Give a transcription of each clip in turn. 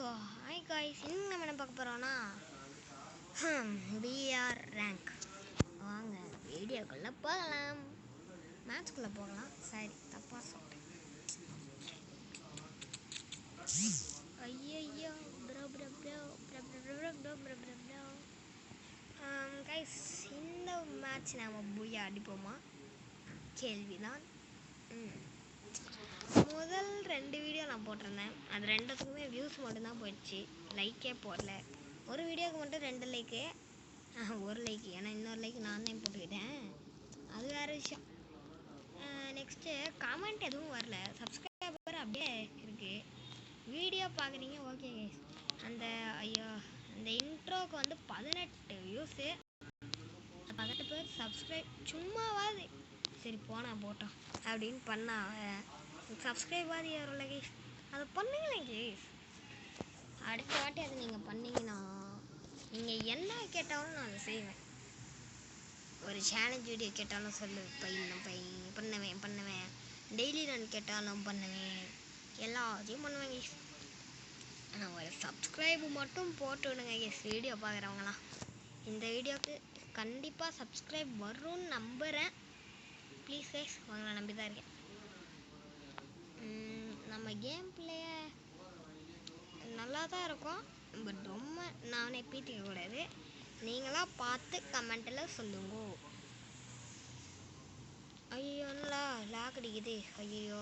So hi guys, இன்னும் நம்ம என்ன பார்க்க போகிறோன்னா பிஆர் ரேங்க். வாங்க வீடியோக்குள்ளே போகலாம். மேட்ச்குள்ளே போகலாம். சரி, தப்பாக சொல்லிட்டேன். ஐயோ bro bro bro bro bro bro bro bro bro bro guys, இந்த மேட்ச் நாம் பூயா அடிப்போமா? கேள்விதான். முதல் 2 வீடியோ நான் போட்டிருந்தேன். அது ரெண்டுத்துக்குமே வியூஸ் மட்டும்தான் போயிடுச்சு, லைக்கே போடல. ஒரு வீடியோவுக்கு மட்டும் 2 லைக்கு, 1 லைக். ஏன்னா இன்னொரு லைக் நான் தான் போட்டுக்கிட்டேன், அது வேறு விஷயம். நெக்ஸ்ட்டு கமெண்ட் எதுவும் வரல, சப்ஸ்கிரைபர் அப்படியே இருக்குது. வீடியோ பார்க்குறீங்க, ஓகே. அந்த அந்த இன்ட்ரோக்கு வந்து 18 வியூஸு, 18 பேர் சப்ஸ்கிரைப். சும்மாவாது சரி போட்டோம் அப்படின்னு பண்ணா சப்ஸ்கிரைபாது ஏறல கேஸ். அதை பண்ணுங்களேன் கேஸ். அடுத்த வாட்டி அதை நீங்கள் பண்ணிங்கன்னா நீங்கள் என்ன கேட்டாலும் நான் அதை செய்வேன். ஒரு சேலஞ்ச் வீடியோ கேட்டாலும் சொல்லு, பண்ணுவேன். டெய்லி ரன் கேட்டாலும் பண்ணுவேன், எல்லாத்தையும் பண்ணுவேன் கேஸ். ஆனால் ஒரு சப்ஸ்கிரைபு மட்டும் போட்டு விடுங்க கேஸ். வீடியோ பார்க்குறவங்களாம் இந்த வீடியோவுக்கு கண்டிப்பாக சப்ஸ்கிரைப் வரும்னு நம்புகிறேன். ப்ளீஸ் கைஸ், உங்களை நம்பி தான் இருக்கேன். நம்ம கேம் பிளேய நல்லா தான் இருக்கும், பட் ரொம்ப நானே பீத்திக்கக்கூடாது. நீங்களாம் பார்த்து கமெண்ட்டில் சொல்லுங்க. ஐயோ என்னடா லாக் அடிக்குது. ஐயோ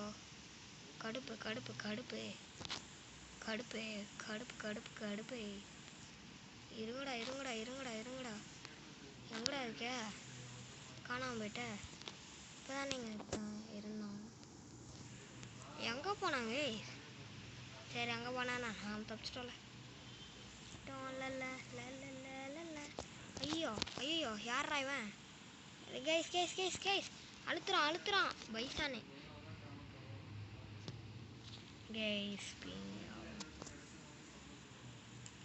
கடுப்பு கடுப்பு கடுப்பு கடுப்பு கடுப்பு கடுப்பு கடுப்பு. இருங்கடா எங்கடா இருக்க? காணாமல் போயிட்ட. இப்போ தான் நீங்கள் இருந்தோம். எங்கே போனாங்க? சரி, அங்கே போனா நான் தப்பிச்சிட்டோம்ல. ஐயோ யாரா இவன்? கேஸ் அழுத்துறான் பைசானே கேஸ்.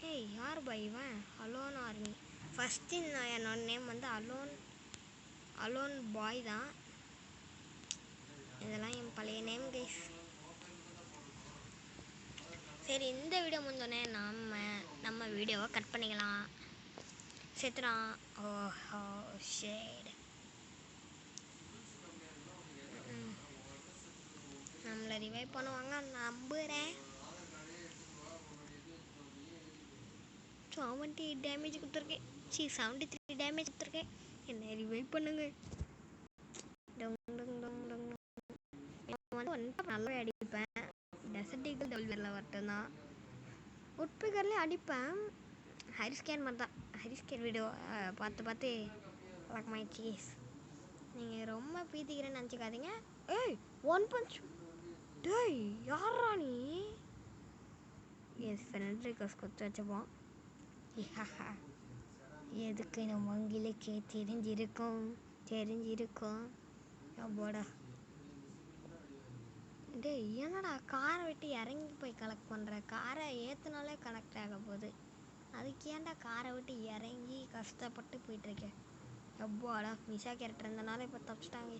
ஏய் யார் பை இவன்? Alone army. ஃபஸ்ட்டு என்னோட நேம் வந்து அலோன் பாய் தான். இதெல்லாம் என் பழைய நேம் கேஸ். சரி, இந்த வீடியோ முடிஞ்சோடனே நம்ம வீடியோவை கட் பண்ணிக்கலாம். செத்துறான். ஓஹோ ஷேட். நம்மளை ரிவைவ் பண்ணுவாங்க நம்புகிறேன். 78 டேமேஜ் கொடுத்துருக்கேன். 73 டேமேஜ் கொடுத்துருக்கேன். என்ன ரிவைவ் பண்ணுங்க. நல்லா அடிப்பேன். டெசர்டிகல் டெவலரில் மட்டும்தான். உட்பிகர்லேயே அடிப்பேன். ஹரிஸ்கேன் மாதிரி தான். ஹரிஸ்கேன் வீடியோ பார்த்து பழக்கமாயிடுச்சு கேஸ். நீங்கள் ரொம்ப பீத்திக்கிறேன்னு நினச்சிக்காதீங்க. ஏய் 1 பஞ்ச். டேய் யாரா நீ? என் ஃப்ரெண்ட் ரிக்வஸ்ட் கொடுத்து வச்சுப்போம். எதுக்கு நம்ம உங்களுக்கு தெரிஞ்சிருக்கும். போடா. டேய் என்னடா காரை விட்டு இறங்கி போய் கலெக்ட் பண்ணுற? காரை ஏற்றுனாலே கலெக்ட் ஆக போகுது, அதுக்கு ஏன்டா காரை விட்டு இறங்கி கஷ்டப்பட்டு போயிட்டுருக்கேன்? எப்போடா மிஷா கேரக்டர் இருந்தனால இப்போ தப்பிச்சிட்டாங்க.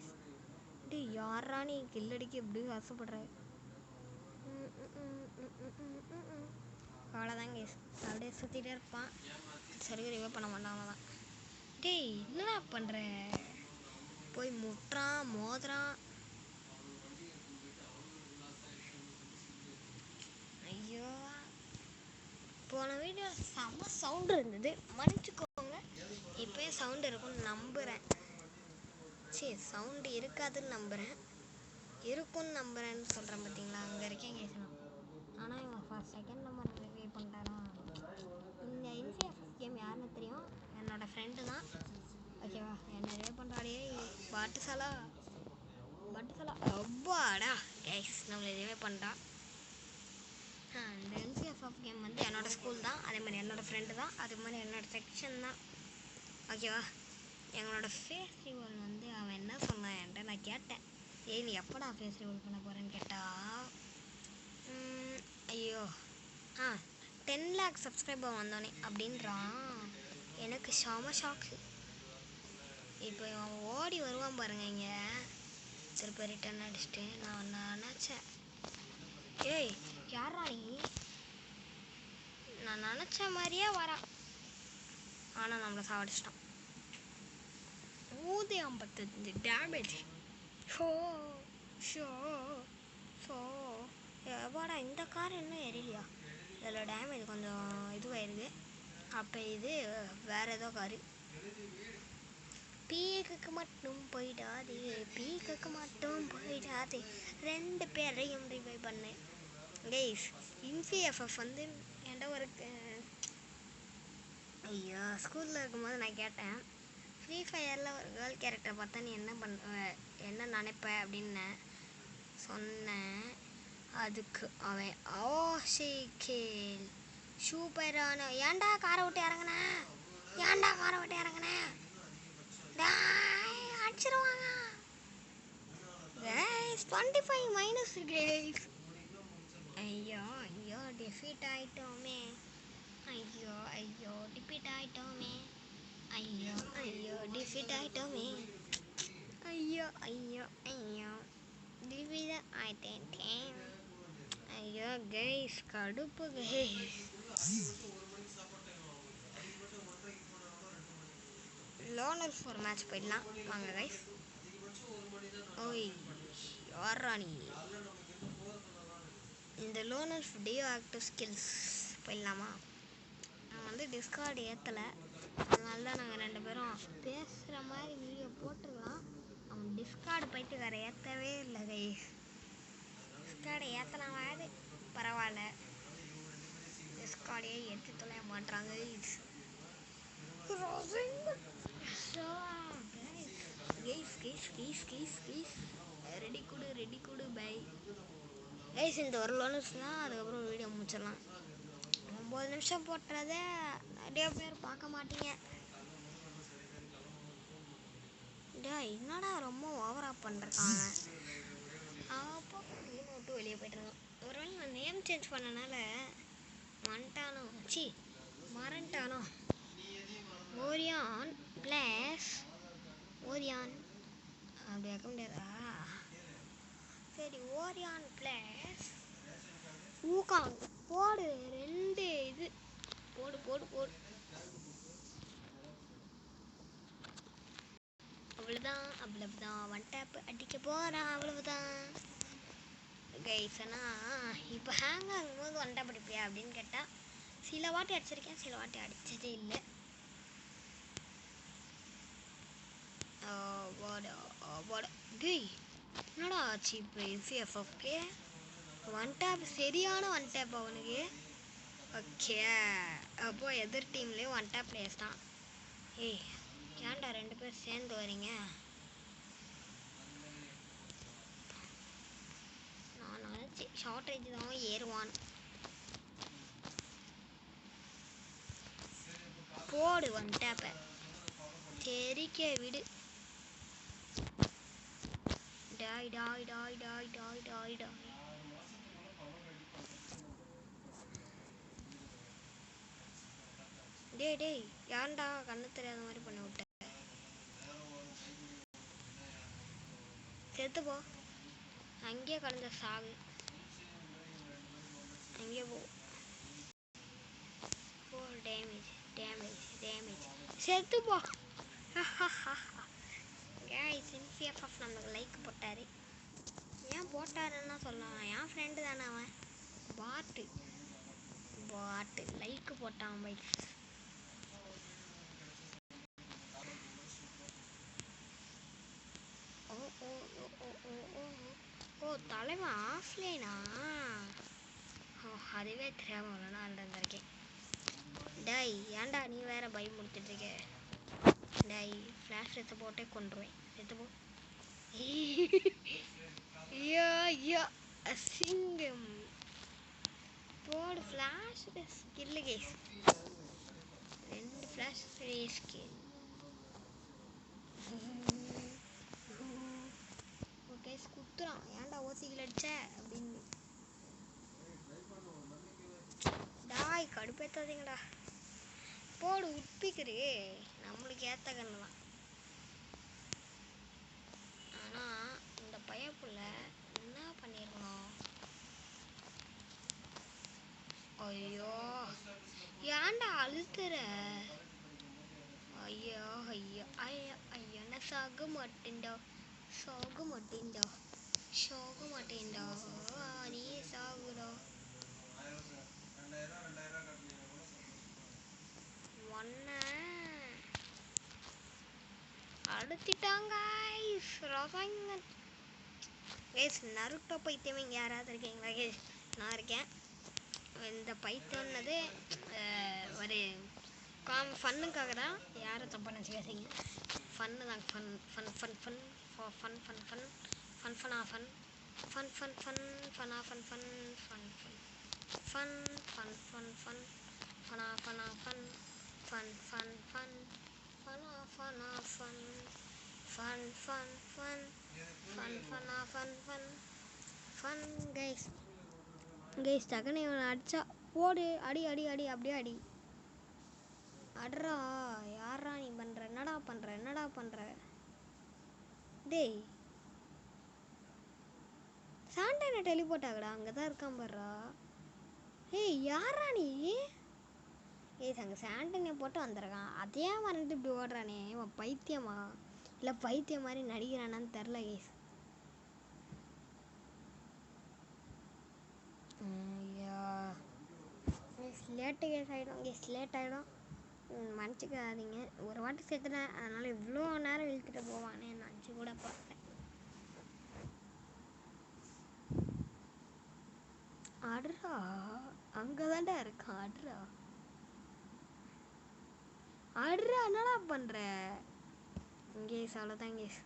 டேய் யாரா நீ கில்லடிக்கு எப்படி ஆசைப்படுற? அவ்வளோதான் கேஸ். அப்படியே சுற்றிட்டே இருப்பான். சரி ரிவைவ் பண்ண மாட்டாங்க தான். டேய் என்னடா பண்ணுற? போய் முட்டுறான் மோதுறான். ஐயோ போன வீடியோ செம்ம சவுண்டு இருந்தது, மன்னிச்சுக்கோங்க. இப்போயே சவுண்டு இருக்கும்னு நம்புகிறேன். சரி, சவுண்டு இருக்காதுன்னு நம்புகிறேன். இருக்குன்னு நம்புகிறேன்னு சொல்கிறேன் பார்த்தீங்களா? அங்கே இருக்கேன் கேட்கணும். ஆனால் இவன் ஃபர்ஸ்ட் செகண்ட் நம்பர் ரிவைவ் பண்ணிட்டாரா? இந்த இன்சிஎஃப்எஸ் கேம் யாருன்னு தெரியும், என்னோடய ஃப்ரெண்டு தான். ஓகேவா? என்ன ரிவைவ் பண்ணுறாடே பாட்டு சலா அப்பாடா கைஸ், நம்மளை ரிவைவ் பண்ணுறான். இந்த என்சிஎஃப்எஃப் கேம் வந்து என்னோடய ஸ்கூல் தான், அதே மாதிரி என்னோடய ஃப்ரெண்டு தான், அதே மாதிரி என்னோடய செக்ஷன் தான். ஓகேவா? எங்களோட ஃபேஸ் ரிவல் வந்து அவன் என்ன சொன்னான் என்கிட்ட, நான் கேட்டேன், ஏய் நீ எப்படா ஃபேஸ் ரிவல் பண்ண போகிறேன்னு கேட்டால், ஐயோ 10 lakh சப்ஸ்கிரைபர் வந்தோடனே அப்படின்றான். எனக்கு செம ஷாக்கு. இப்போ இவன் ஓடி வருவான் பாருங்க, இங்கே திருப்பி ரிட்டர்ன் அடிச்சுட்டு நான் நினச்சேன், ஏய் யாரா நீ? நான் நினச்ச மாதிரியே வரான், ஆனால் நம்மளை சாவடிச்சிட்டான். 155 டேமேஜ். ஷோ ஷோ ஷோ எவாடா இந்த கார் இன்னும் எரியலையா? இதில் டேமேஜ் கொஞ்சம் இதுவாயிருக்கு. அப்போ இது வேறு ஏதோ காரு. பீக்குக்கு மட்டும் போயிடாது, பீக்குக்கு மட்டும் போயிடாது, 2 பேரையும் ரிவைவ் பண்ணு. கைஸ் இன்ஃபிஎஃப்எஃப் வந்து என்கிட்ட ஒரு ஐயோ ஸ்கூலில் இருக்கும்போது நான் கேட்டேன், ஃப்ரீ ஃபயரில் ஒரு கேர்ள் கேரக்டரை பார்த்தா நீ என்ன என்ன நினைப்ப அப்படின்னு சொன்னேன். அதுக்கு அவன் ஓசிகேல் சூப்பரான ஏன்டா காரை விட்டு இறங்குன, ஏன்டா காரை விட்டு இறங்குன, அடிச்சிருவாங்க. 25 மைனஸ் கைஸ். ஐயோ ஐயோ டிஃபீட் ஆயிட்டோமே, ஐயோ ஐயோ டிஃபீட் ஆயிட்டோமே, ஐயோ ஐயோ டிஃபீட் ஆயிட்டோமே, ஐயோ ஐயோ ஐயோ டிஃபீட் ஆயிட்டேன். ஐயோ கைஸ் கடுப்பு கைஸ். லோனர் ஃபார் மேட்ச் போயிடலாம் வாங்க கைஸ். ஓய் யாராணி இந்த லோனர் டியோ ஆக்டிவ் ஸ்கில்ஸ் போயிடலாமா? நான் வந்து டிஸ்கார்டு ஏற்றலை, அதனால தான் நாங்கள் 2 பேரும் பேசுகிற மாதிரி வீடியோ போட்டுருக்கலாம். அவன் டிஸ்கார்டு போயிட்டு வேறு ஏற்றவே இல்லை கைஸ். டிஸ்கார்டை ஏற்றலாம் பரவாயில்ல, டிஸ்கார்டையே ஏற்றி தொலைய மாட்டாங்க கைஸ். ரெடி கொடு பை கைஸ். இந்த ஒரு லோனர்ஸ்னா அதுக்கப்புறம் வீடியோ முடிச்சிடலாம். 9 நிமிஷம் போட்டுறத நிறைய பேர் பார்க்க மாட்டீங்க. என்னடா ரொம்ப ஓவராக பண்ணுறாங்க. அப்போ கேம் விட்டு வெளியே போய்ட்டுருக்கோம். ஒருவேளை நான் நேம் சேஞ்ச் பண்ணனால வந்துட்டானோ, மறந்துட்டானோ. ஓரியான் ப்ளஸ் ஓரியான் அப்படி வைக்க முடியாதா? சரி ஓரியான் ப்ளஸ் ஊகாங் போடு, 2 இது போடு போடு போடு. அவ்வளோதான் அவ்வளவுதான், 1 டேப் அடிக்க போகிறான் அவ்வளவுதான் கைஸ். ஆனால் இப்போ ஹேங் ஆகும்போது 1 டேப் அடிப்பியா அப்படின்னு கேட்டால் சில வாட்டி அடிச்சிருக்கேன், சில வாட்டி அடித்ததே இல்லை. என்னடா ஆச்சு இப்போ இன்ஃபிஎஃப்எஃப்கே 1 டேப் சரியான 1 டேப் அவனுக்கு. ஓகே அப்போ எதிர் டீம்லேயும் 1 டேப் பிளேஸ் தான். ஏன்டா 2 பேர் சேர்ந்து வரீங்க? நான் நினச்சி ஷார்ட் ரேஞ்ச் தான் ஏறுவான். போடு 1 டேப்பை தெரிக்க விடு. டாய் டாய் டாய் டாய் டாய் டாய் டாய். டேய் ஏன்டா கண்ணு தெரியாத மாதிரி பண்ண விட்ட? செத்து போ, அங்கேயே கலந்த சாகு, அங்கேயே போ. டேமேஜ் டேமேஜ் டேமேஜ் செத்து போ. கைஸ் இன்ஃபிஎஃப்எஃப் நமக்கு லைக் போட்டார். ஏன் போட்டாருன்னா சொல்லலாம், என் ஃப்ரெண்டு தானே அவன். பாட்டு லைக் போட்டான் பைக். ஓ தலைவன் ஆஃப்லைனா? அதுவே தெரியாமல் நான் இருந்திருக்கேன். டாய் ஏன்டா நீ வேற பை முடிச்சிட்ருக்க? டாய் ஃப்ளாஷ் எடுத்து போட்டே கொண்டுருவேன், எடுத்து போ. ஐயோ ஐயோ அசிங்கம். போடு ஃப்ளாஷ் ஸ்கில்லு கேஸ், 2 ஃப்ளாஷ் ஸ்கில். ஓகே குத்துறான், ஏன்டா ஓசிக்கில் அடிச்ச அப்படின்னு. டாய் கடுப்பேற்றாதீங்கடா. போடு உட்பிக்கிறே, நம்மளுக்கு ஏற்ற கண்ணு தான். ஆனால் இந்த பையப்புள்ள என்ன பண்ணியிருக்கணும்? ஐயோ அழுத்துற ஐயா ஐயா ஐயா ஐயா நான் சாக மாட்டேன்டா சாக மாட்டேன்டா சாக மாட்டேன்டா நீ சாகுடா ஒன்ன அழுத்திட்டாங்க ரசாயன கேஸ் நருட்டோ பைத்தியம் இங்கே யாராவது இருக்கீங்களா கேஸ் நான் இருக்கேன் இந்த பைத்தியம்னது ஒரு ஃபன்னுக்காக தான் யாரும் தப்பாக நினச்சிக்காதீங்க ஃபன்னு தான் fun fun fun fun fun fun fun fun fauna fun fun fun fun fauna fun fun fun fun fun fun fun fauna fauna fun fun fun fun fauna fauna fun fun fun fun fun fauna fun fun fun guys guys டக்குன்னு இவனை அடிச்சா ஓடு அடி அடி அடி அப்படியே அடி அட்ரா யாரா நீ பண்ணுற என்னடா பண்ணுற டேய் சாண்டனை டெலிபோர்ட் ஆகுடா அங்கே தான் இருக்கான் பாடுறா ஏய் யாரா நீ ஏய் அங்கே சாண்டனை போட்டு வந்துருக்கான் அதே மறந்துட்டு இப்படி ஓடுறானே இவன் பைத்தியமா இல்லை பைத்தியம் மாதிரி நடிக்கிறானான்னு தெரில கேஸ் லேட்டு கேஸ் ஆகிடும் கேஸ் லேட் ஆகிடும் மன்னிச்சிக்காதீங்க ஒரு வாட்டி சேர்த்துட்டேன் அதனால் இவ்வளோ நேரம் இழுத்துட்டு போவானே நினச்சி கூட பார்த்தேன் அட்ரா அங்கே தான்டா இருக்கான் அட்ரா என்னடா பண்ணுற கேஸ் அவ்வளோதான் கேஸ்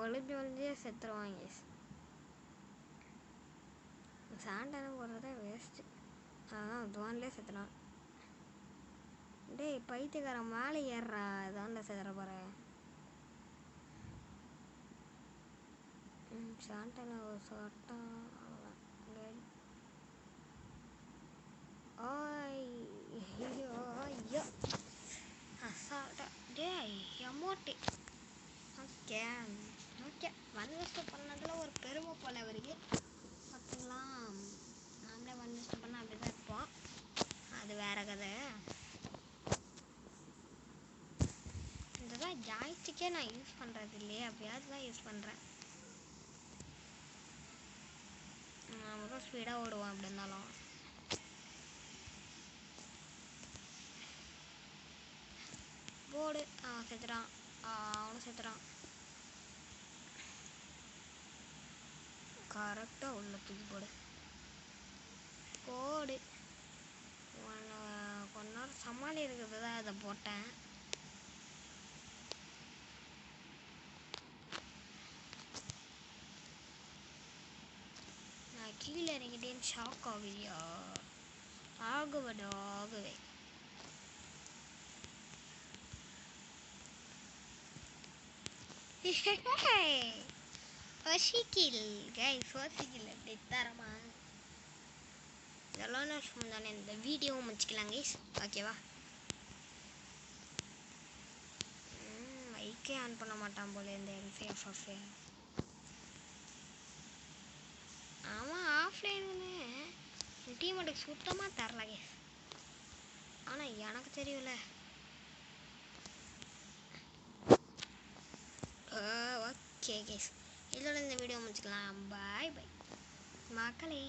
ஒளிஞ்சே செத்துருவான் கேஸ் சாண்டான போடுறதே வேஸ்ட்டு அதான் துவான்லேயே செத்துனான் டேய் பைத்தியக்காரன் மேலே ஏறுறா இதான்டா செத்துற போகிறேன் சாண்டான ஒரு சொட்டம் ஐயோ ஐயோ அசால்ட்டா டேய் அமௌண்ட்டு ஓகே ஓகே வன்வெஸ்ட் பண்ணதில் ஒரு பெருமை போல அவருக்கு பார்த்தீங்களா நாமளே வன்வெஸ்ட் பண்ண அப்படி தான் இருப்போம் அது வேற கதை இதுதான் ஜாய்ஸ்டிக்கே நான் யூஸ் பண்ணுறது இல்லையே அப்பயாவது தான் யூஸ் பண்ணுறேன் நம்ம தான் ஸ்பீடாக ஓடுவோம் அப்படி இருந்தாலும் போடு அவன் செத்துறான் அவனும் செத்துறான் கரெக்டாக உள்ள தூக்கி போடு போடு கொஞ்ச நேரம் சமாளி இருக்கிறது தான் அதை போட்டேன் நான் கீழே இறங்கிட்டேன்னு ஷாக் ஆகுதியா ஆகுவே வசிக்கில் கைஸ் வசிக்கில் அப்படி தரமா இதெல்லாம் நான் தானே இந்த வீடியோவும் முடிச்சுக்கலாம் கைஸ் ஓகேவா மைக்கே ஆன் பண்ண மாட்டான் போல இந்த எல்ஃபே ஆமாம் ஆஃப்லைன்னு டீமேட்டுக்கு சுத்தமாக தரல கைஸ் ஆனால் எனக்கு தெரியும்ல ஓகே கைஸ் இதோட இந்த வீடியோ முடிச்சுக்கலாம் பாய் பாய் மக்களே.